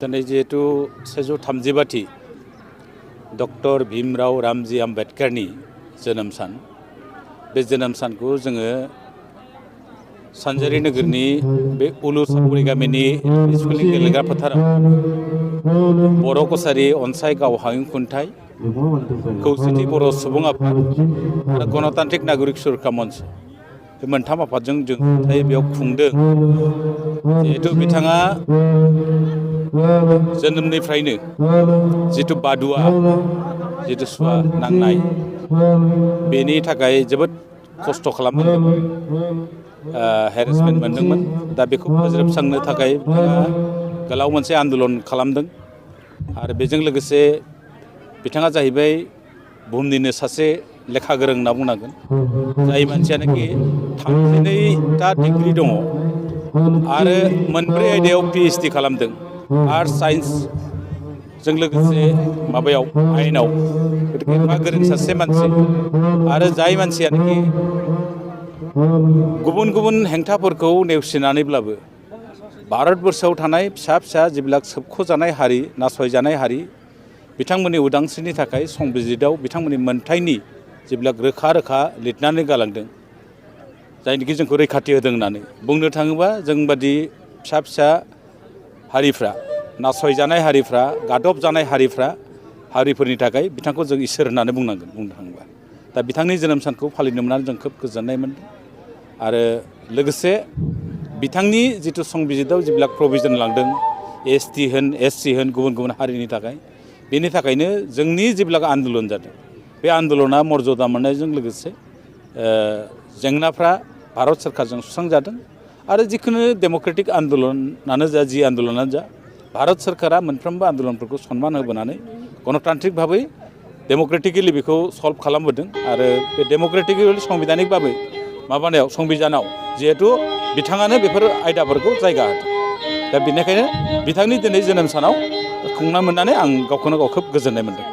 दिनै जिहेतु 135थि डक्टर भीमराव रामजी आम्बेडकारनि जोनोम सान बे जोनोम सानखौ जोङो सानजारि नोगोरनि बे उलुसापुरि गामिनि स्कुलनि गेलेग्रा फोथाराव बर' कसारी अनसाय गाव हायुं खुंथाय खौसेथि बर' सुबुं आफाद आरो गणतान्त्रिक नागरिक सुरक्षा मन्च बे मोनथाम आफादजों जों बेयाव खुंदों। जिहेतु बिथाङा जोनोमनिफ्रायनो जिथु बादुआ जिथु सुवा नांनाय बेनि थाखाय जोबोद खस्थ' खालामदोंमोन, हेरेसमेन्ट मोनदोंमोन। दा बेखौ फोजोबस्रांनो थाखाय बिथाङा गोलाव मोनसे आन्दलन खालामदों आरो बेजों लोगोसे बिथाङा जाहैबाय बुहुमनिनो सासे लेखा गोरों होनना बुंनांगोन, जाय मानसियानोखि 32टा डिग्री दङ आरो मोनब्रै आयदायाव PhD खालामदों। आर्ट्स साइन्सजों लोगोसे माबायाव आयेनाव गतिके एफा गोरों सासे मानसि आरो जाय मानसियानोखि गुबुन गुबुन हेंथाफोरखौ नेवसिनानैब्लाबो भारतबर्षआव थानाय फिसा फिसा जिबिलाक सोबख'जानाय हारि, नासयजानाय हारि बिथांमोननि उदांस्रिनि थाखाय संबिजितआव बिथांमोननि मोनथायनि जिबिलाक रोखा रोखा लिरनानै गालांदों, जायनिखि जोंखौ रैखाथि होदों होननानै बुंनो थाङोबा जोंबादि फिसा फिसा हारिफ्रा, नासयजानाय हारिफ्रा, गादब जानाय हारिफोरनि थाखाय बिथांखौ जों इसोर होननानै बुंनांगोन बुंनो थाङोबा। दा बिथांनि जोनोम सानखौ फालिनो मोननानै जों खोब गोजोननाय मोनदों आरो लोगोसे बिथांनि जिथु संबिजितआव जिबिलाक प्रभिजन लांदों ST होन SC होन गुबुन गुबुन हारिनि थाखाय, बेनि थाखायनो जोंनि जिबिलाक आन्दलन जादों बे आन्दलना मर्यादा मोननायजों लोगोसे जेंनाफ्रा भारत सोरखारजों सुस्रांजादों आरो जिखुनु डेम'क्रेटिक आन्दलनानो जा जि आन्दलनानो जा भारत सोरखारा मोनफ्रोमबो आन्दलनफोरखौ सनमान होबोनानै गणतान्त्रिक भाबै डेम'क्रेटिकेलि बेखौ सल्भ खालामबोदों आरो बे डेम'क्रेटिकेलि संबिधानिक भाबै माबानायाव संबिधानाव जिहेतु बिथाङानो बेफोर आयदाफोरखौ जायगा होदों। दा बेनिखायनो बिथांनि दिनै जोनोम सानाव खुंनो मोननानै आं गावखौनो गाव खोब गोजोननाय मोनदों।